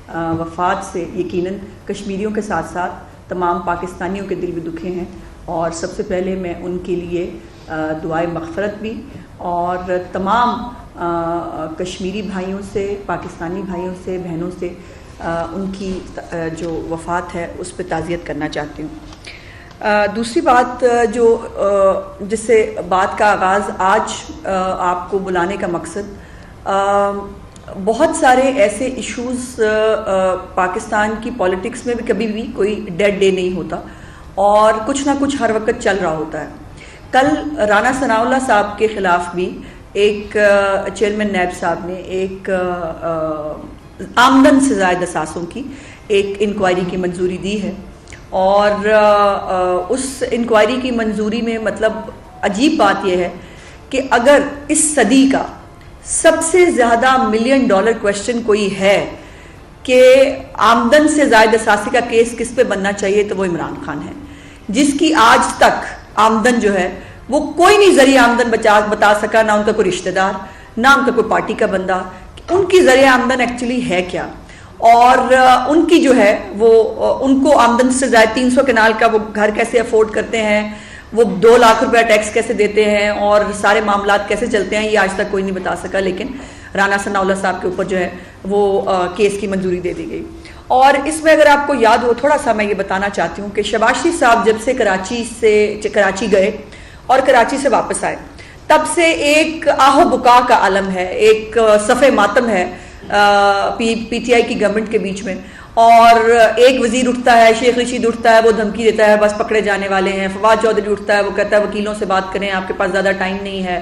وفات سے یقیناً کشمیریوں کے ساتھ ساتھ تمام پاکستانیوں کے دل بھی دکھے ہیں، اور سب سے پہلے میں ان کے لیے دعائے مغفرت بھی اور تمام کشمیری بھائیوں سے، پاکستانی بھائیوں سے، بہنوں سے ان کی جو وفات ہے اس پہ تعزیت کرنا چاہتی ہوں۔ دوسری بات جو جس سے بات کا آغاز آج آپ کو بلانے کا مقصد، بہت سارے ایسے ایشوز پاکستان کی پولیٹکس میں بھی کبھی بھی کوئی ڈیڈ ڈے نہیں ہوتا اور کچھ نہ کچھ ہر وقت چل رہا ہوتا ہے۔ کل رانا ثناء اللہ صاحب کے خلاف بھی ایک چیئرمین نیب صاحب نے ایک آمدن سے زائد اثاثوں کی ایک انکوائری کی منظوری دی ہے، اور اس انکوائری کی منظوری میں مطلب عجیب بات یہ ہے کہ اگر اس صدی کا سب سے زیادہ $1 ملین کویسچن کوئی ہے کہ آمدن سے زائد اثاثے کا کیس کس پہ بننا چاہیے تو وہ عمران خان ہے، جس کی آج تک آمدن جو ہے وہ کوئی نہیں ذریعہ آمدن بتا سکا، نہ ان کا کوئی رشتہ دار، نہ ان کا کوئی پارٹی کا بندہ، ان کی ذریعہ آمدن ایکچولی ہے کیا، اور ان کی جو ہے وہ ان کو آمدن سے زائد 300 کنال کا وہ گھر کیسے افورڈ کرتے ہیں، وہ 2 لاکھ روپے ٹیکس کیسے دیتے ہیں، اور سارے معاملات کیسے چلتے ہیں، یہ آج تک کوئی نہیں بتا سکا۔ لیکن رانا ثناء اللہ صاحب کے اوپر جو ہے وہ کیس کی منظوری دے دی گئی۔ اور اس میں اگر آپ کو یاد ہو، تھوڑا سا میں یہ بتانا چاہتی ہوں کہ شہباز شریف صاحب جب سے کراچی گئے اور کراچی سے واپس آئے، تب سے ایک آہ و بکا کا عالم ہے، ایک صفِ ماتم ہے پی ٹی آئی کی گورنمنٹ کے بیچ میں، اور ایک وزیر اٹھتا ہے، شیخ رشید اٹھتا ہے، وہ دھمکی دیتا ہے بس پکڑے جانے والے ہیں، فواد چودھری اٹھتا ہے، وہ کہتا ہے وکیلوں سے بات کریں، آپ کے پاس زیادہ ٹائم نہیں ہے،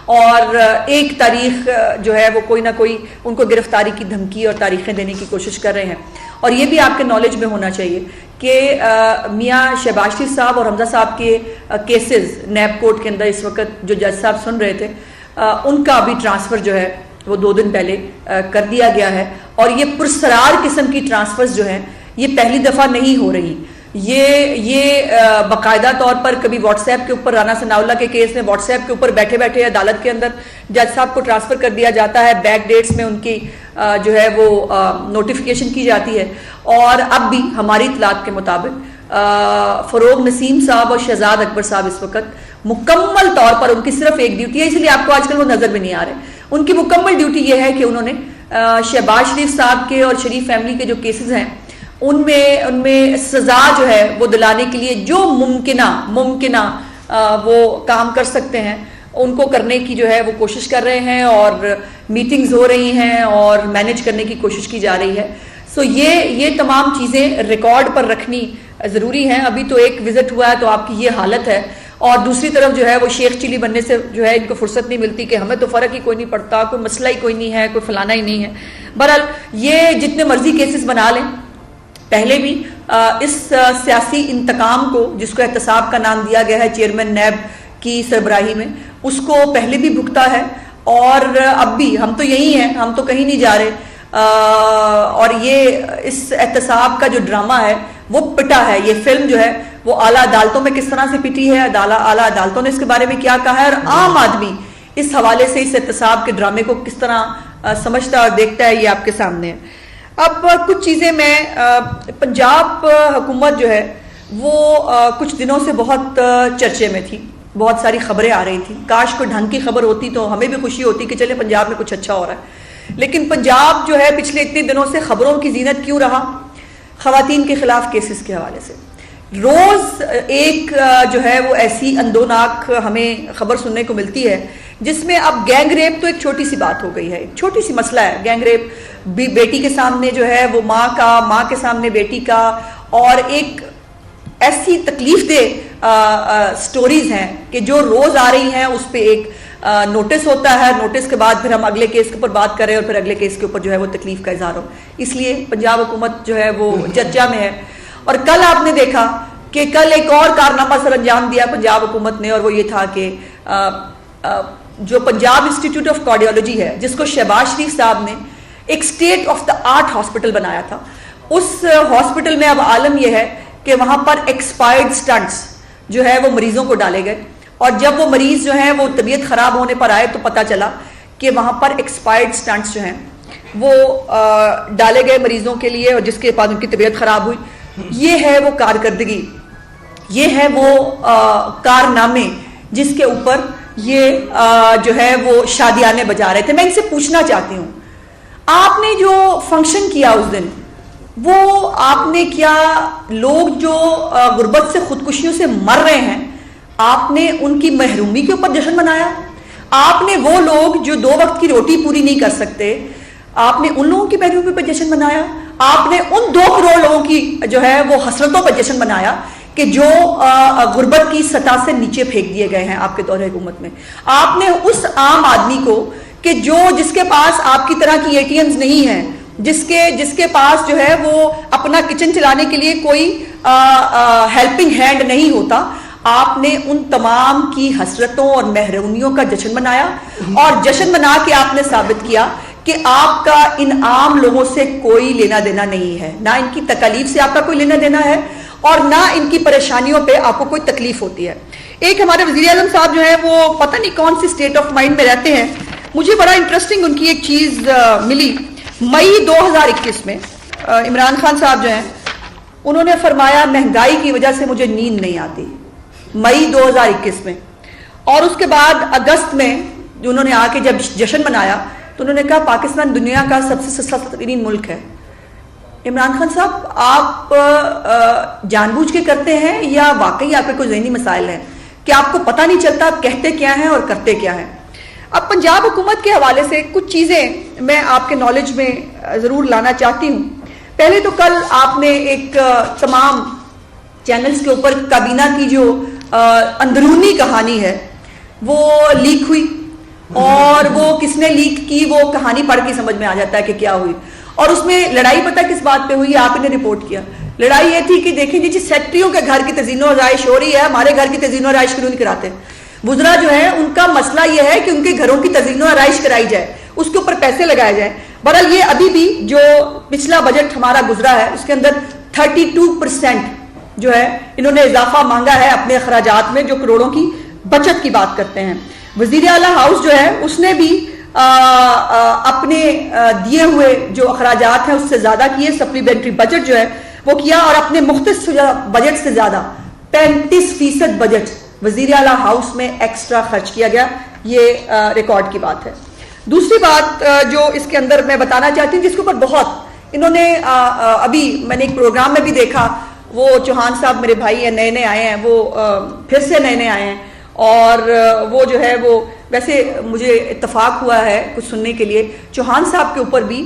اور ایک تاریخ جو ہے وہ کوئی نہ کوئی ان کو گرفتاری کی دھمکی اور تاریخیں دینے کی کوشش کر رہے ہیں۔ اور یہ بھی آپ کے نالج میں ہونا چاہیے کہ میاں شہباز شریف صاحب اور حمزہ صاحب کے کیسز نیب کورٹ کے اندر اس وقت جو جج صاحب سن رہے تھے، ان کا ابھی ٹرانسفر جو ہے وہ 2 دن پہلے کر دیا گیا ہے، اور یہ پرسرار قسم کی ٹرانسفرز جو ہیں یہ پہلی دفعہ نہیں ہو رہی، یہ باقاعدہ طور پر کبھی واٹس ایپ کے اوپر رانا ثناء اللہ کے کیس میں واٹس ایپ کے اوپر بیٹھے بیٹھے عدالت کے اندر جج صاحب کو ٹرانسفر کر دیا جاتا ہے، بیک ڈیٹس میں ان کی جو ہے وہ نوٹیفیکیشن کی جاتی ہے، اور اب بھی ہماری اطلاعات کے مطابق فروغ نسیم صاحب اور شہزاد اکبر صاحب اس وقت مکمل طور پر ان کی صرف ایک ڈیوٹی ہے، اس لیے آپ کو آج کل وہ نظر بھی نہیں آ رہے، ان کی مکمل ڈیوٹی یہ ہے کہ انہوں نے شہباز شریف صاحب کے اور شریف فیملی کے جو کیسز ہیں ان میں سزا جو ہے وہ دلانے کے لیے جو ممکنہ وہ کام کر سکتے ہیں ان کو کرنے کی جو ہے وہ کوشش کر رہے ہیں، اور میٹنگز ہو رہی ہیں اور مینیج کرنے کی کوشش کی جا رہی ہے۔ سو یہ تمام چیزیں ریکارڈ پر رکھنی ضروری ہیں۔ ابھی تو ایک وزٹ ہوا ہے تو آپ کی یہ حالت ہے، اور دوسری طرف جو ہے وہ شیخ چلی بننے سے جو ہے ان کو فرصت نہیں ملتی کہ ہمیں تو فرق ہی کوئی نہیں پڑتا، کوئی مسئلہ ہی کوئی نہیں ہے، کوئی فلانا ہی نہیں ہے۔ بہرحال یہ جتنے مرضی کیسز بنا لیں، پہلے بھی اس سیاسی انتقام کو جس کو احتساب کا نام دیا گیا ہے چیئرمین نیب کی سربراہی میں، اس کو پہلے بھی بھگتا ہے، اور اب بھی ہم تو یہی ہیں، ہم تو کہیں نہیں جا رہے، اور یہ اس احتساب کا جو ڈرامہ ہے وہ پٹا ہے۔ یہ فلم جو ہے وہ اعلیٰ عدالتوں میں کس طرح سے پٹی ہے، اعلیٰ عدالتوں نے اس کے بارے میں کیا کہا ہے، اور عام آدمی اس حوالے سے اس احتساب کے ڈرامے کو کس طرح سمجھتا اور دیکھتا ہے، یہ آپ کے سامنے ہے۔ اب کچھ چیزیں میں پنجاب حکومت جو ہے وہ کچھ دنوں سے بہت چرچے میں تھی، بہت ساری خبریں آ رہی تھیں، کاش کوئی ڈھنگ کی خبر ہوتی تو ہمیں بھی خوشی ہوتی کہ چلے پنجاب میں کچھ اچھا ہو رہا ہے، لیکن پنجاب جو ہے پچھلے اتنے دنوں سے خبروں کی زینت کیوں رہا؟ خواتین کے خلاف کیسز کے حوالے سے روز ایک جو ہے وہ ایسی اندوناک ہمیں خبر سننے کو ملتی ہے جس میں اب گینگ ریپ تو ایک چھوٹی سی بات ہو گئی ہے، ایک چھوٹی سی مسئلہ ہے گینگ ریپ، بیٹی کے سامنے جو ہے وہ ماں کے سامنے بیٹی کا، اور ایک ایسی تکلیف دہ سٹوریز ہیں کہ جو روز آ رہی ہیں، اس پہ ایک نوٹس ہوتا ہے، نوٹس کے بعد پھر ہم اگلے کیس کے اوپر بات کریں اور پھر اگلے کیس کے اوپر جو ہے وہ تکلیف کا اظہار ہو، اس لیے پنجاب حکومت جو ہے وہ چرچا میں ہے۔ اور کل آپ نے دیکھا کہ کل ایک اور کارنامہ سر انجام دیا پنجاب حکومت نے، اور وہ یہ تھا کہ جو پنجاب انسٹیٹیوٹ آف کارڈیالوجی ہے جس کو شہباز شریف صاحب نے ایک state of the art hospital بنایا تھا، اس ہاسپٹل میں اب عالم یہ ہے کہ وہاں پر ایکسپائرڈ سٹنٹس جو ہے وہ مریضوں کو ڈالے گئے، اور جب وہ مریض جو ہیں وہ طبیعت خراب ہونے پر آئے تو پتہ چلا کہ وہاں پر ایکسپائرڈ سٹنٹس جو ہیں وہ ڈالے گئے مریضوں کے لیے اور جس کے بعد ان کی طبیعت خراب ہوئی. یہ ہے وہ کارکردگی, یہ ہے وہ کارنامے جس کے اوپر یہ جو ہے وہ شادیانے بجا رہے تھے. میں ان سے پوچھنا چاہتی ہوں, آپ نے جو فنکشن کیا اس دن, وہ آپ نے کیا لوگ جو غربت سے خودکشیوں سے مر رہے ہیں, آپ نے ان کی محرومی کے اوپر جشن منایا؟ آپ نے وہ لوگ جو 2 وقت کی روٹی پوری نہیں کر سکتے, آپ نے ان لوگوں کی محرومی پر جشن منایا؟ آپ نے ان 2 کروڑ لوگوں کی جو ہے وہ حسرتوں پر جشن منایا کہ جو غربت کی سطح سے نیچے پھینک دیے گئے ہیں آپ کے دور حکومت میں؟ آپ نے اس عام آدمی کو کہ جس کے پاس آپ کی طرح کی اے ٹی ایمز نہیں ہیں, جس کے پاس جو ہے وہ اپنا کچن چلانے کے لیے کوئی ہیلپنگ ہینڈ نہیں ہوتا, آپ نے ان تمام کی حسرتوں اور محرومیوں کا جشن منایا, اور جشن منا کے آپ نے ثابت کیا کہ آپ کا ان عام لوگوں سے کوئی لینا دینا نہیں ہے, نہ ان کی تکالیف سے آپ کا کوئی لینا دینا ہے اور نہ ان کی پریشانیوں پہ آپ کو کوئی تکلیف ہوتی ہے. ایک ہمارے وزیر اعظم صاحب جو ہے وہ پتہ نہیں کون سی اسٹیٹ آف مائنڈ میں رہتے ہیں, مجھے بڑا انٹرسٹنگ ان کی ایک چیز ملی. مئی 2021 میں عمران خان صاحب جو ہیں انہوں نے فرمایا مہنگائی کی وجہ سے مجھے نیند نہیں آتی, مئی 2021 میں. اور اس کے بعد اگست میں جو انہوں نے آ کے جب جشن منایا تو انہوں نے کہا پاکستان دنیا کا سب سے سستا ترین ملک ہے. عمران خان صاحب, آپ جان بوجھ کے کرتے ہیں یا واقعی آپ کے کوئی ذہنی مسائل ہیں کہ آپ کو پتہ نہیں چلتا آپ کہتے کیا ہیں اور کرتے کیا ہیں؟ اب پنجاب حکومت کے حوالے سے کچھ چیزیں میں آپ کے نالج میں ضرور لانا چاہتی ہوں. پہلے تو کل آپ نے ایک تمام چینلز کے اوپر کابینہ کی جو اندرونی کہانی ہے وہ لیک ہوئی, اور وہ کس نے لیک کی وہ کہانی پڑھ کے سمجھ میں آ جاتا ہے کہ کیا ہوئی. اور اس میں لڑائی پتہ کس بات پہ ہوئی, آپ نے رپورٹ کیا. لڑائی یہ تھی کہ دیکھیں جی سیکٹریوں کے گھر کی تزئین و آرائش ہو رہی ہے, ہمارے گھر کی تزئین و آرائش کیوں نہیں کراتے؟ وزراء جو ہے ان کا مسئلہ یہ ہے کہ ان کے گھروں کی تزئین و آرائش کرائی جائے, اس کے اوپر پیسے لگائے جائیں. بہرحال یہ ابھی بھی جو پچھلا بجٹ ہمارا گزرا ہے اس کے اندر 32% جو ہے انہوں نے اضافہ مانگا ہے اپنے اخراجات میں, جو کروڑوں کی بچت کی بات کرتے ہیں. وزیر اعلیٰ ہاؤس جو ہے اس نے بھی اپنے دیے ہوئے جو اخراجات ہیں اس سے زیادہ کیے, سپلیمنٹری بجٹ جو ہے وہ کیا, اور اپنے مختص بجٹ سے زیادہ 35% بجٹ وزیر اعلیٰ ہاؤس میں ایکسٹرا خرچ کیا گیا. یہ ریکارڈ کی بات ہے. دوسری بات جو اس کے اندر میں بتانا چاہتی ہوں جس کے اوپر بہت انہوں نے ابھی میں نے ایک پروگرام میں بھی دیکھا, وہ چوہان صاحب میرے بھائی ہیں, نئے آئے ہیں, وہ پھر سے نئے آئے ہیں, اور وہ جو ہے وہ ویسے مجھے اتفاق ہوا ہے کچھ سننے کے لیے, چوہان صاحب کے اوپر بھی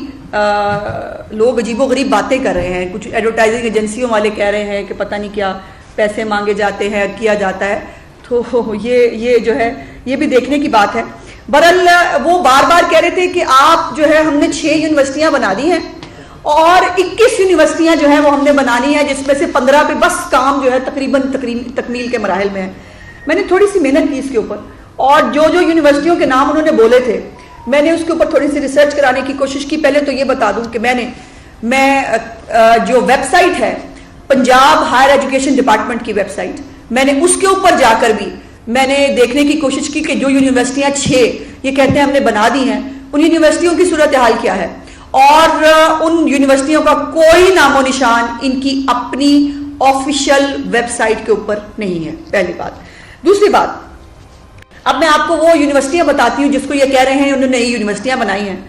لوگ عجیب و غریب باتیں کر رہے ہیں. کچھ ایڈورٹائزنگ ایجنسیوں والے کہہ رہے ہیں کہ پتہ نہیں کیا پیسے مانگے جاتے ہیں, کیا جاتا ہے. تو یہ جو ہے یہ بھی دیکھنے کی بات ہے. بہرحال وہ بار بار کہہ رہے تھے کہ آپ جو ہے ہم نے 6 یونیورسٹیاں بنا دی ہیں اور 21 یونیورسٹیاں جو ہیں وہ ہم نے بنانی ہیں, جس میں سے 15 پہ بس کام جو ہے تقریباً تکمیل کے مراحل میں ہے. میں نے تھوڑی سی محنت کی اس کے اوپر, اور جو یونیورسٹیوں کے نام انہوں نے بولے تھے میں نے اس کے اوپر تھوڑی سی ریسرچ کرانے کی کوشش کی. پہلے تو یہ بتا دوں کہ میں جو ویب سائٹ ہے پنجاب ہائر ایجوکیشن ڈپارٹمنٹ کی ویب سائٹ, میں نے اس کے اوپر جا کر بھی میں نے دیکھنے کی کوشش کی کہ جو یونیورسٹیاں 6 یہ کہتے ہیں ہم نے بنا دی ہیں, ان یونیورسٹیوں کی صورتحال کیا ہے, اور ان یونیورسٹیوں کا کوئی نام و نشان ان کی اپنی آفیشیل ویب سائٹ کے اوپر نہیں ہے. پہلی بات. دوسری بات, اب میں آپ کو وہ یونیورسٹیاں بتاتی ہوں جس کو یہ کہہ رہے ہیں انہوں نے نئی یونیورسٹیاں بنائی ہیں.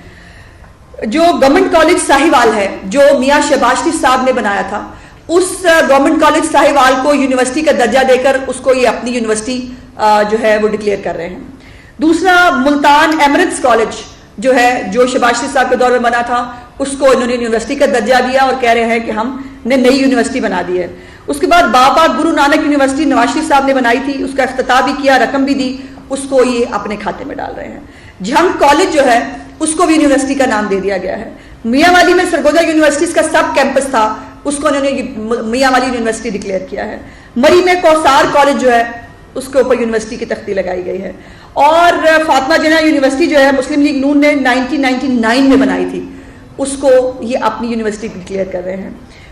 جو گورنمنٹ کالج ساہیوال ہے جو میاں شہباز شریف صاحب نے بنایا تھا, اس گورنمنٹ کالج ساہیوال کو یونیورسٹی کا درجہ دے کر اس کو یہ اپنی یونیورسٹی جو ہے وہ ڈکلیئر کر رہے ہیں. دوسرا, ملتان ایمرٹس کالج جو ہے جو شہباز شریف صاحب کے دور میں بنا تھا اس کو انہوں نے یونیورسٹی کا درجہ دیا اور کہہ رہے ہیں کہ ہم نے نئی یونیورسٹی بنا دی ہے. اس کے بعد بابا گرو نانک یونیورسٹی نواز شریف صاحب نے بنائی تھی, اس کا افتتاح بھی کیا, رقم بھی دی, اس کو یہ اپنے کھاتے میں ڈال رہے ہیں. جھنگ کالج جو ہے اس کو بھی یونیورسٹی کا نام دے دیا گیا ہے. میاں والی میں سرگودا یونیورسٹیز کا سب کیمپس تھا, اس کو انہوں نے میاں والی یونیورسٹی ڈکلیئر کیا ہے. مری میں کوثار کالج جو ہے اس کے اوپر یونیورسٹی کی تختی لگائی گئی ہے. اور فاطمہ جناح یونیورسٹی جو ہے مسلم لیگ نون نے 1999 میں بنائی تھی, اس کو یہ اپنی یونیورسٹی ڈکلیئر کر رہے ہیں.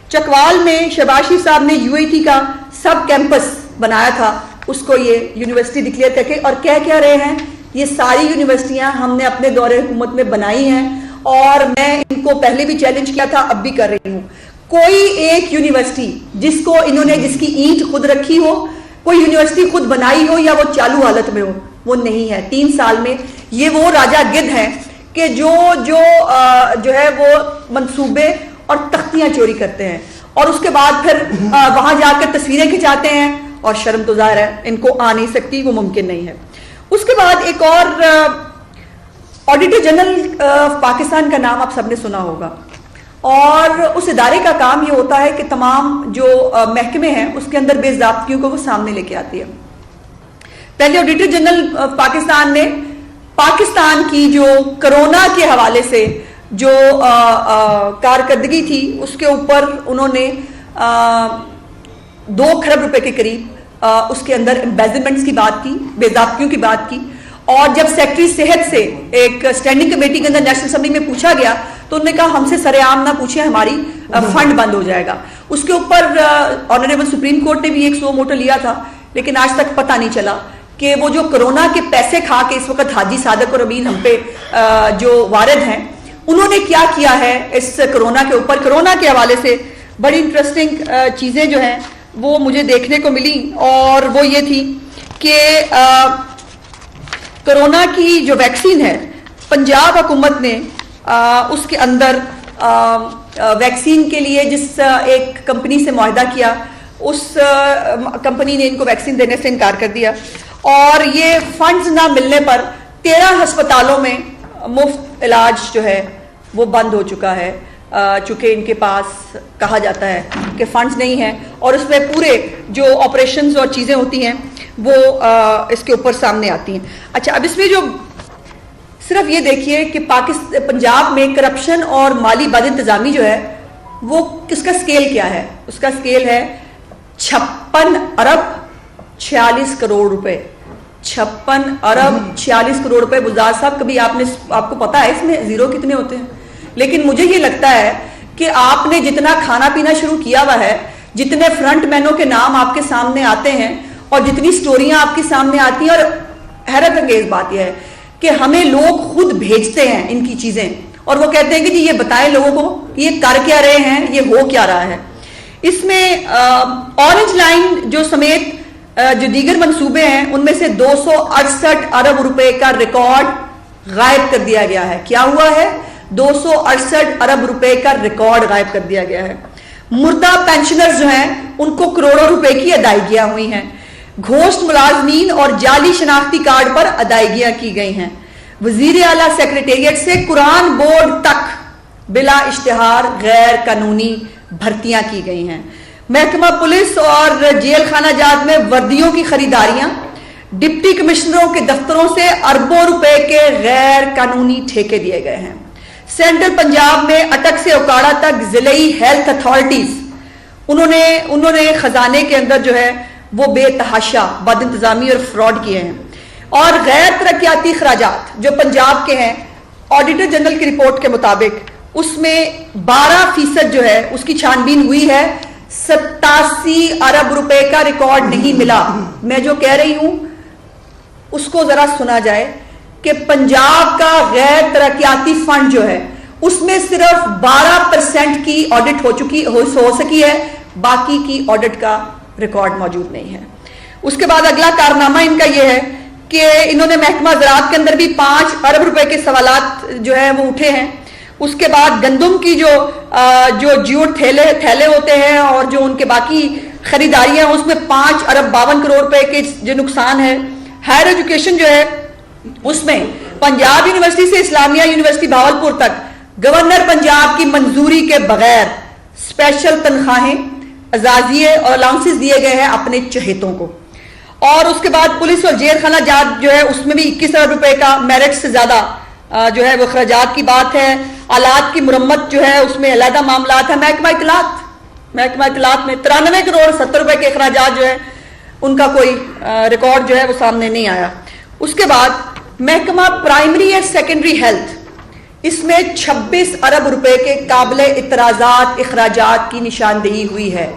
چکوال میں شہباز شریف صاحب نے UIT کا سب کیمپس بنایا تھا, اس کو یہ یونیورسٹی ڈکلیئر کر کے, اور کہہ رہے ہیں یہ ساری یونیورسٹیاں ہم نے اپنے دور حکومت میں بنائی ہیں اور میں ان کو پہلے بھی چیلنج کیا تھا, اب بھی کر رہی ہوں, کوئی ایک یونیورسٹی جس کو انہوں نے جس کی اینٹ خود رکھی ہو, کوئی یونیورسٹی خود بنائی ہو یا وہ چالو حالت میں ہو, وہ نہیں ہے. 3 سال میں یہ وہ راجا گدھ ہیں کہ جو ہے وہ منصوبے اور تختیاں چوری کرتے ہیں اور اس کے بعد پھر وہاں جا کر تصویریں کھنچاتے ہیں, اور شرم تو ظاہر ہے ان کو آ نہیں سکتی, وہ ممکن نہیں ہے. اس کے بعد ایک اور آڈیٹر جنرل پاکستان کا نام آپ سب نے سنا ہوگا, اور اس ادارے کا کام یہ ہوتا ہے کہ تمام جو محکمے ہیں اس کے اندر بے ضابطگیوں کو وہ سامنے لے کے آتی ہے. پہلے آڈیٹر جنرل پاکستان نے پاکستان کی جو کرونا کے حوالے سے جو کارکردگی تھی اس کے اوپر انہوں نے 2 کھرب روپے کے قریب اس کے اندر امبیزمنٹس کی بات کی, بے ضابطگیوں کی بات کی. اور جب سیکٹری صحت سے ایک اسٹینڈنگ کمیٹی کے اندر نیشنل اسمبلی میں پوچھا گیا تو انہوں نے کہا ہم سے سر عام نہ پوچھیں, ہماری فنڈ بند ہو جائے گا. اس کے اوپر آنریبل سپریم کورٹ نے بھی ایک سو موٹو لیا تھا, لیکن آج تک پتہ نہیں چلا کہ وہ جو کرونا کے پیسے کھا کے اس وقت حاجی صادق اور امین ہم پہ جو وارد ہیں, انہوں نے کیا ہے اس کرونا کے اوپر. کرونا کے حوالے سے بڑی انٹرسٹنگ چیزیں جو ہیں وہ مجھے دیکھنے کو ملی, اور وہ یہ تھی کہ کرونا کی جو ویکسین ہے پنجاب حکومت نے اس کے اندر ویکسین کے لیے جس ایک کمپنی سے معاہدہ کیا, اس کمپنی نے ان کو ویکسین دینے سے انکار کر دیا, اور یہ فنڈز نہ ملنے پر 13 ہسپتالوں میں مفت علاج جو ہے وہ بند ہو چکا ہے, چونکہ ان کے پاس کہا جاتا ہے کہ فنڈز نہیں ہیں, اور اس میں پورے جو آپریشنز اور چیزیں ہوتی ہیں وہ اس کے اوپر سامنے آتی ہیں. اچھا, اب اس میں جو صرف یہ دیکھیے کہ پنجاب میں کرپشن اور مالی بد انتظامی جو ہے وہ کس کا سکیل کیا ہے. اس کا سکیل ہے 56 ارب 46 کروڑ روپے. 56 ارب 46 کروڑ روپے. بزدار صاحب کبھی آپ کو پتا ہے اس میں زیرو کتنے ہوتے ہیں؟ لیکن مجھے یہ لگتا ہے کہ آپ نے جتنا کھانا پینا شروع کیا ہوا ہے, جتنے فرنٹ مینوں کے نام آپ کے سامنے آتے ہیں, اور جتنی سٹوریاں آپ کے سامنے آتی ہیں, اور حیرت انگیز بات یہ ہے کہ ہمیں لوگ خود بھیجتے ہیں ان کی چیزیں, اور وہ کہتے ہیں کہ جی یہ بتائیں لوگوں کو یہ کر کیا رہے ہیں, یہ ہو کیا رہا ہے. اس میں اورنج لائن جو سمیت جو دیگر منصوبے ہیں ان میں سے 268 ارب روپے کا ریکارڈ غائب کر دیا گیا ہے. کیا ہوا ہے؟ 268 ارب روپے کا ریکارڈ غائب کر دیا گیا ہے. مردہ پینشنرز جو ہیں ان کو کروڑوں روپے کی ادائیگیاں ہوئی ہیں. گھوسٹ ملازمین اور جعلی شناختی کارڈ پر ادائیگیاں کی گئی ہیں. وزیر اعلیٰ سیکریٹریٹ سے قرآن بورڈ تک بلا اشتہار غیر قانونی بھرتیاں کی گئی ہیں. محکمہ پولیس اور جیل خانہ جات میں وردیوں کی خریداریاں, ڈپٹی کمشنروں کے دفتروں سے اربوں روپے کے غیر قانونی ٹھیکے دیے گئے ہیں. سینٹرل پنجاب میں اٹک سے اوکاڑا تک ضلعی ہیلتھ اتھارٹیز انہوں نے خزانے کے اندر جو ہے وہ بے تحاشا بد انتظامی اور فراڈ کیے ہیں. اور غیر ترقیاتی اخراجات جو پنجاب کے ہیں, آڈیٹر جنرل کی رپورٹ کے مطابق اس میں 12% جو ہے اس کی چھان بین ہوئی ہے. 87 ارب روپے کا ریکارڈ نہیں ملا. میں جو کہہ رہی ہوں اس کو ذرا سنا جائے کہ پنجاب کا غیر ترقیاتی فنڈ جو ہے اس میں صرف 12% کی آڈٹ ہو سکی ہے, باقی کی آڈٹ کا ریکارڈ موجود نہیں ہے. اس کے بعد اگلا کارنامہ ان کا یہ ہے کہ انہوں نے محکمہ زراعت کے اندر بھی 5 ارب روپے کے سوالات جو ہیں وہ اٹھے ہیں. اس کے بعد گندم کی جو جیوٹ تھیلے ہوتے ہیں اور جو ان کے باقی خریداریاں اس میں 5 ارب 52 کروڑ روپے کے جو نقصان ہے. ہائر ایجوکیشن جو ہے اس میں پنجاب یونیورسٹی سے اسلامیہ یونیورسٹی بھاولپور تک گورنر پنجاب کی منظوری کے بغیر اسپیشل تنخواہیں, اعزازیے اور الاؤنسز دیے گئے ہیں اپنے چہیتوں کو. اور اس کے بعد پولیس اور جیل خانہ جات جو ہے اس میں بھی 21 ارب روپے کا میرٹ سے زیادہ جو ہے وہ اخراجات کی بات ہے. آلات کی مرمت جو ہے اس میں علیحدہ معاملات ہیں. محکمہ اطلاعات میں 93 کروڑ 70 روپے کے اخراجات جو ہے ان کا کوئی ریکارڈ جو ہے وہ سامنے نہیں آیا. اس کے بعد محکمہ پرائمری اور سیکنڈری ہیلتھ, اس میں 26 ارب روپے کے قابل اعتراضات اخراجات کی نشاندہی ہوئی ہے.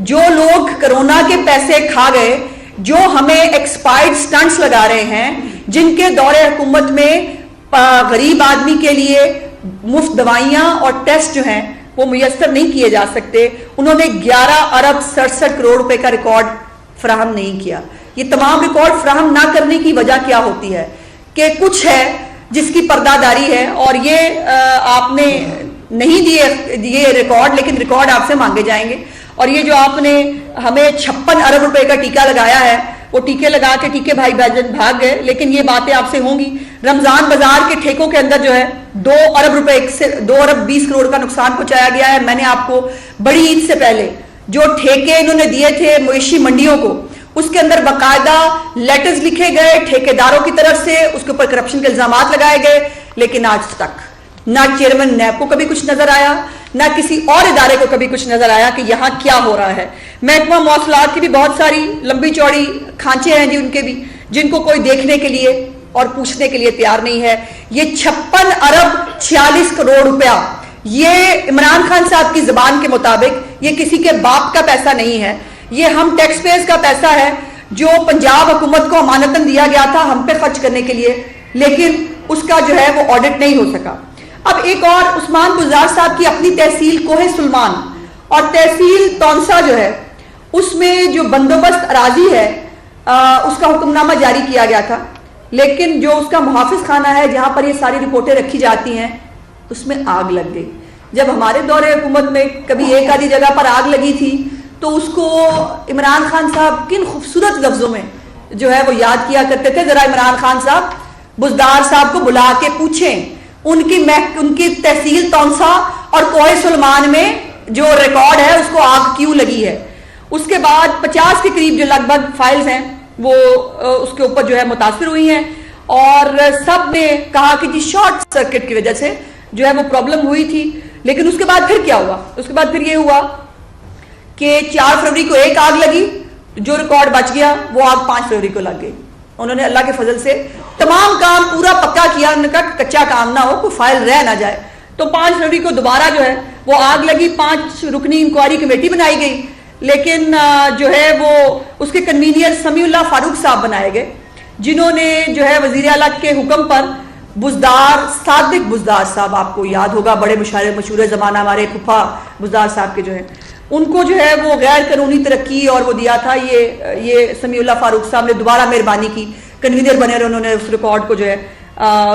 جو لوگ کرونا کے پیسے کھا گئے, جو ہمیں ایکسپائرڈ سٹنٹس لگا رہے ہیں, جن کے دور حکومت میں غریب آدمی کے لیے مفت دوائیاں اور ٹیسٹ جو ہیں وہ میسر نہیں کیے جا سکتے. انہوں نے 11,67 کروڑ کا ریکارڈ فراہم نہیں کیا. یہ تمام ریکارڈ فراہم نہ کرنے کی وجہ کیا ہوتی ہے کہ کچھ ہے جس کی پردہ داری ہے, اور یہ آپ نے نہیں دیے یہ ریکارڈ, لیکن ریکارڈ آپ سے مانگے جائیں گے. اور یہ جو آپ نے ہمیں 56 ارب روپے کا ٹیکہ لگایا ہے, وہ ٹیکے لگا کے ٹیکے بھائی بھاگ گئے, لیکن یہ باتیں آپ سے ہوں گی. رمضان بازار کے ٹھیکوں کے اندر جو ہے 2 ارب روپے 2 ارب 20 کروڑ کا نقصان پہنچایا گیا ہے. میں نے آپ کو بڑی عید سے پہلے جو ٹھیکے انہوں نے دیے تھے مویشی منڈیوں کو, اس کے اندر باقاعدہ لیٹرز لکھے گئے ٹھیکیداروں کی طرف سے, اس کے اوپر کرپشن کے الزامات لگائے گئے, لیکن آج تک نہ چیئرمین نیب کو کبھی کچھ نظر آیا, نہ کسی اور ادارے کو کبھی کچھ نظر آیا کہ یہاں کیا ہو رہا ہے. محکمہ مواصلات کی بھی بہت ساری لمبی چوڑی کھانچے ہیں جی ان کے بھی, جن کو کوئی دیکھنے کے لیے اور پوچھنے کے لیے تیار نہیں ہے. یہ 56 ارب 46 کروڑ روپیہ یہ عمران خان صاحب کی زبان کے مطابق یہ کسی کے باپ کا پیسہ نہیں ہے, یہ ہم ٹیکس پیئرز کا پیسہ ہے جو پنجاب حکومت کو امانتاً دیا گیا تھا ہم پہ خرچ کرنے کے لیے, لیکن اس کا جو ہے وہ آڈٹ نہیں ہو سکا. اب ایک اور عثمان گلزار صاحب کی اپنی تحصیل کوہ سلمان اور تحصیل تونسا جو ہے, اس میں جو بندوبست اراضی ہے اس کا حکم نامہ جاری کیا گیا تھا, لیکن جو اس کا محافظ خانہ ہے جہاں پر یہ ساری رپورٹیں رکھی جاتی ہیں اس میں آگ لگ گئی. جب ہمارے دور حکومت میں کبھی ایک آدھی جگہ پر آگ لگی تھی تو اس کو عمران خان صاحب کن خوبصورت لفظوں میں جو ہے وہ یاد کیا کرتے تھے. ذرا عمران خان صاحب بزدار صاحب کو بلا کے پوچھیں ان کی تحصیل تونسا اور کوہ سلمان میں جو ریکارڈ ہے اس کو آگ کیوں لگی ہے. اس کے بعد 50 کے قریب جو لگ بھگ فائلز ہیں وہ اس کے اوپر جو ہے متاثر ہوئی ہیں, اور سب نے کہا کہ جی شارٹ سرکٹ کی وجہ سے جو ہے وہ پرابلم ہوئی تھی. لیکن اس کے بعد پھر کیا ہوا, اس کے بعد پھر یہ ہوا کہ 4 فروری کو ایک آگ لگی, جو ریکارڈ بچ گیا وہ آگ 5 فروری کو لگ گئی. انہوں نے اللہ کے فضل سے تمام کام پورا پکا کیا, انہوں نے کہا کچا کام نہ ہو, کوئی فائل رہ نہ جائے. تو 5 فروری کو دوبارہ جو ہے وہ آگ لگی, 5 رکنی انکوائری کمیٹی بنائی گئی, لیکن جو ہے وہ اس کے کنوینئر سمیع اللہ فاروق صاحب بنائے گئے, جنہوں نے جو ہے وزیر اعلیٰ کے حکم پر بزدار صادق بزدار صاحب, آپ کو یاد ہوگا بڑے مشہور زمانہ ہمارے پھپھا بزدار صاحب کے جو ہیں, ان کو جو ہے وہ غیر قانونی ترقی اور وہ دیا تھا. یہ سمیع اللہ فاروق صاحب نے دوبارہ مہربانی کی, کنوینر بنے اور انہوں نے اس ریکارڈ کو جو ہے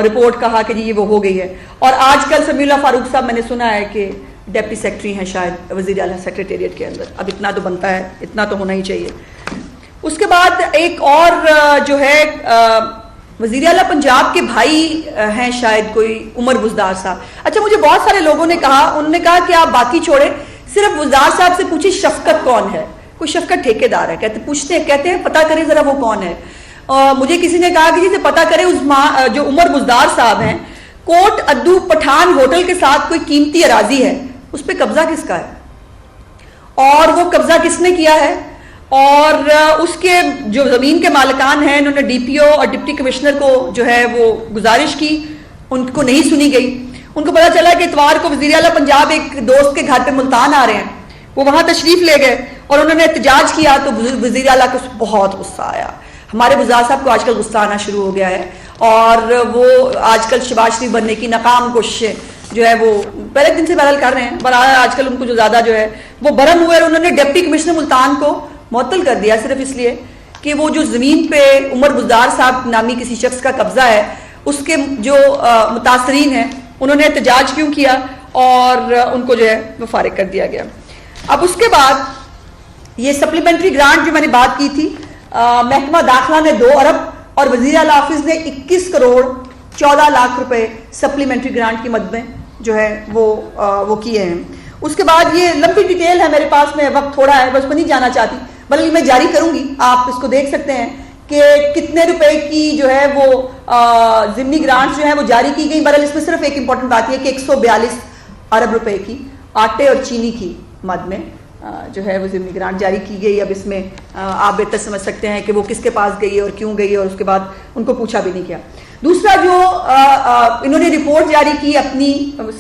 رپورٹ کہا کہ جی یہ وہ ہو گئی ہے. اور آج کل سمیع اللہ فاروق صاحب میں نے سنا ہے کہ ڈپٹی سیکرٹری ہیں شاید وزیر اعلیٰ سیکریٹریٹ کے اندر. اب اتنا تو بنتا ہے, اتنا تو ہونا ہی چاہیے. اس کے بعد ایک اور جو ہے وزیر اعلیٰ پنجاب کے بھائی ہیں شاید کوئی عمر بزدار صاحب. اچھا مجھے بہت سارے لوگوں نے کہا, انہوں نے کہا کہ آپ باقی چھوڑیں, صرف بزدار صاحب سے پوچھیں شفقت کون ہے. کوئی شفقت ٹھیکیدار ہے, کہتے ہیں پتہ کریں ذرا وہ کون ہے. مجھے کسی نے کہا کہ جسے پتہ کرے جو عمر بزدار صاحب ہیں, کوٹ ادو پٹھان ہوٹل کے ساتھ کوئی قیمتی اراضی ہے, اس پہ قبضہ کس کا ہے اور وہ قبضہ کس نے کیا ہے, اور اس کے جو زمین کے مالکان ہیں انہوں نے ڈی پی او اور ڈپٹی کمشنر کو جو ہے وہ گزارش کی, ان کو نہیں سنی گئی. ان کو پتا چلا کہ اتوار کو وزیر اعلیٰ پنجاب ایک دوست کے گھر پہ ملتان آ رہے ہیں, وہ وہاں تشریف لے گئے اور انہوں نے احتجاج کیا, تو وزیر اعلیٰ کو بہت غصہ آیا. ہمارے بزدار صاحب کو آج کل غصہ آنا شروع ہو گیا ہے, اور وہ آج کل شہباز شریف بننے کی ناکام کوششیں جو ہے وہ پہلے دن سے بہرحال کر رہے ہیں, پر آج کل ان کو جو زیادہ جو ہے وہ برہم ہوئے, اور انہوں نے ڈپٹی کمشنر ملتان کو معطل کر دیا صرف اس لیے کہ وہ جو زمین پہ عمر بزدار صاحب نامی کسی شخص کا قبضہ ہے, اس کے جو متاثرین ہیں انہوں نے احتجاج کیوں کیا اور ان کو جو ہے وہ فارغ کر دیا گیا. اب اس کے بعد یہ سپلیمنٹری گرانٹ جو میں نے بات کی تھی, محکمہ داخلہ نے 2 ارب اور وزیر اعلیٰ آفس نے 21 کروڑ 14 لاکھ روپے سپلیمنٹری گرانٹ کی مد میں جو ہے وہ کیے ہیں. اس کے بعد یہ لمبی ڈیٹیل ہے میرے پاس میں, وقت تھوڑا ہے, بس میں نہیں جانا چاہتی, بلکہ میں جاری کروں گی, آپ اس کو دیکھ سکتے ہیں کہ کتنے روپے کی جو ہے وہ ضمنی گرانٹ جو ہے وہ جاری کی گئی. بہرحال اس میں صرف ایک امپورٹنٹ بات یہ کہ 142 ارب روپے کی آٹے اور چینی کی مد میں جو ہے وہ ضمنی گرانٹ جاری کی گئی. اب اس میں آپ بہتر سمجھ سکتے ہیں کہ وہ کس کے پاس گئی اور کیوں گئی, اور اس کے بعد ان کو پوچھا بھی نہیں کیا. دوسرا جو انہوں نے رپورٹ جاری کی اپنی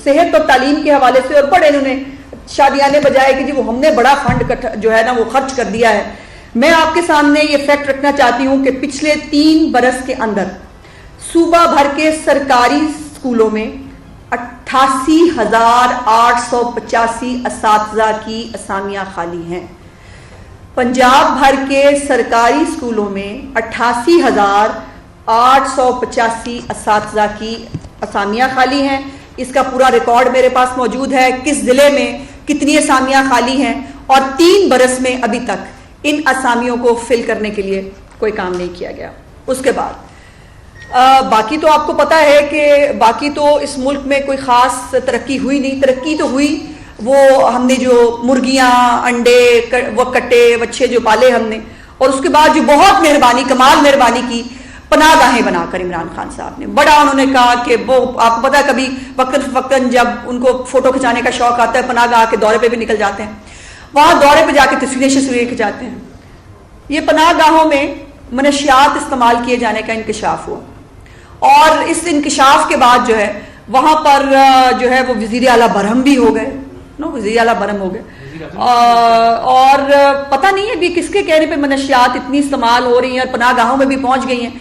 صحت اور تعلیم کے حوالے سے, اور بڑے انہوں نے شادیانے بجائے کہ جی وہ ہم نے بڑا فنڈ جو ہے نا وہ خرچ کر دیا ہے. میں آپ کے سامنے یہ فیکٹ رکھنا چاہتی ہوں کہ پچھلے 3 برس کے اندر صوبہ بھر کے سرکاری اسکولوں میں 88,885 اساتذہ کی اسامیاں خالی ہیں۔ پنجاب بھر کے سرکاری اسکولوں میں 88,885 اساتذہ کی اسامیاں خالی ہیں۔ اس کا پورا ریکارڈ میرے پاس موجود ہے، کس ضلع میں کتنی اسامیاں خالی ہیں، اور 3 برس میں ابھی تک ان اسامیوں کو فل کرنے کے لیے کوئی کام نہیں کیا گیا۔ اس کے بعد باقی تو آپ کو پتہ ہے کہ باقی تو اس ملک میں کوئی خاص ترقی ہوئی نہیں۔ ترقی تو ہوئی، وہ ہم نے جو مرغیاں، انڈے، وہ کٹے بچے جو پالے ہم نے، اور اس کے بعد جو بہت مہربانی، کمال مہربانی کی، پناہ گاہیں بنا کر عمران خان صاحب نے بڑا انہوں نے کہا کہ وہ آپ کو پتہ ہے کبھی وقتاً جب ان کو فوٹو کھنچانے کا شوق آتا ہے پناہ گاہ کے دورے پہ بھی نکل جاتے ہیں، وہاں دورے پہ جا کے تصویریں کھنچاتے ہیں۔ یہ پناہ گاہوں میں منشیات استعمال کیے جانے کا انکشاف ہوا، اور اس انکشاف کے بعد جو ہے وہاں پر جو ہے وہ وزیر اعلیٰ برہم بھی ہو گئے، وزیر اعلیٰ برہم ہو گئے، اور پتہ نہیں ہے ابھی کس کے کہنے پہ منشیات اتنی استعمال ہو رہی ہیں اور پناہ گاہوں میں بھی پہنچ گئی ہیں۔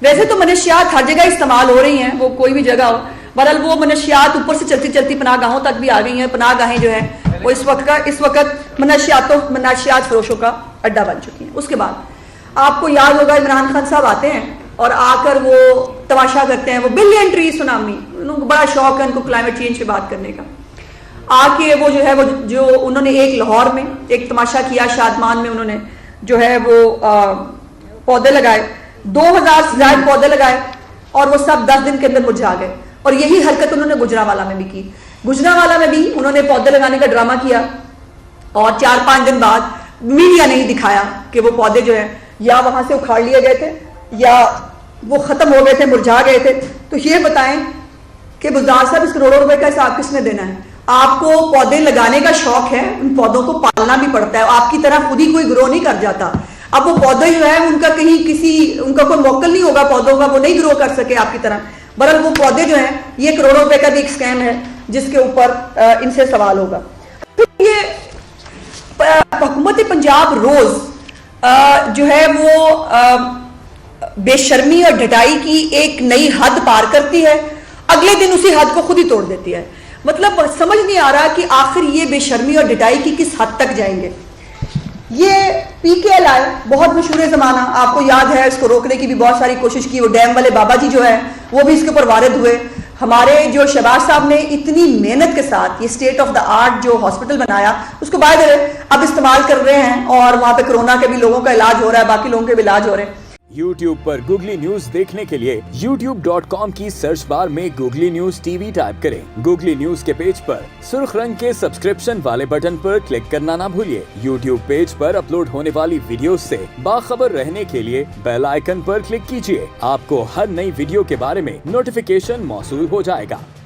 ویسے تو منشیات ہر جگہ استعمال ہو رہی ہیں، وہ کوئی بھی جگہ ہو، بہرحال وہ منشیات اوپر سے چلتی پناہ گاہوں تک بھی آ گئی ہیں۔ پناہ گاہیں جو ہیں وہ اس وقت منشیات فروشوں کا اڈا بن چکی ہیں۔ اس کے بعد آپ کو یاد ہوگا عمران خان صاحب آتے ہیں اور آ کر وہ تماشا کرتے ہیں، وہ بلین ٹری سونامی، ان کو بڑا شوق ہے ان کو کلائمیٹ چینج پہ بات کرنے کا۔ آ کے وہ جو ہے وہ جو انہوں نے ایک لاہور میں ایک تماشا کیا، شادمان میں انہوں نے جو ہے وہ پودے لگائے، 2000 سے زائد پودے لگائے، اور وہ سب 10 دن کے اندر مرجھا گئے۔ اور یہی حرکت انہوں نے گجرانوالہ میں بھی کی۔ گجرانوالہ میں بھی انہوں نے پودے لگانے کا ڈرامہ کیا، اور 4-5 دن بعد میڈیا نہیں دکھایا کہ وہ پودے جو ہیں یا وہاں سے اکھاڑ لیے گئے تھے یا وہ ختم ہو گئے تھے، مرجھا گئے تھے۔ تو یہ بتائیں کہ گلزار صاحب اس کروڑوں روپے کا حساب کس نے دینا ہے؟ آپ کو پودے لگانے کا شوق ہے، ان پودوں کو پالنا بھی پڑتا ہے، آپ کی طرح خود ہی کوئی گرو نہیں کر جاتا۔ اب وہ پودے جو ہے ان کا کہیں ان کا کوئی موکل نہیں ہوگا پودوں کا، وہ نہیں گرو کر سکے آپ کی طرح۔ بہرحال وہ پودے جو ہیں یہ کروڑوں روپے کا بھی ایک اسکیم ہے جس کے اوپر ان سے سوال ہوگا۔ یہ حکومت پنجاب روز جو ہے وہ بے شرمی اور ڈھٹائی کی ایک نئی حد پار کرتی ہے، اگلے دن اسی حد کو خود ہی توڑ دیتی ہے۔ مطلب سمجھ نہیں آ رہا کہ آخر یہ بے شرمی اور ڈھٹائی کی کس حد تک جائیں گے۔ یہ پی کے ایل آئی بہت مشہور زمانہ، آپ کو یاد ہے، اس کو روکنے کی بھی بہت ساری کوشش کی، وہ ڈیم والے بابا جی جو ہے وہ بھی اس کے اوپر وارد ہوئے۔ ہمارے جو شہباز صاحب نے اتنی محنت کے ساتھ یہ اسٹیٹ آف دا آرٹ جو ہاسپٹل بنایا، اس کو باہر اب استعمال کر رہے ہیں، اور وہاں پہ کرونا کے بھی لوگوں کا علاج ہو رہا ہے، باقی لوگوں کے بھی علاج ہو رہے ہیں۔ YouTube پر گوگلی نیوز دیکھنے کے لیے youtube.com کی سرچ بار میں googly news T V type کریں۔ گوگلی نیوز کے پیج پر سرخ رنگ کے سبسکرپشن والے بٹن پر کلک کرنا نہ بھولیے۔ YouTube پیج پر اپلوڈ ہونے والی ویڈیوز سے باخبر رہنے کے لیے بیل آئیکن پر کلک کیجیے۔ آپ کو ہر نئی ویڈیو کے بارے میں نوٹیفیکیشن موصول ہو جائے گا۔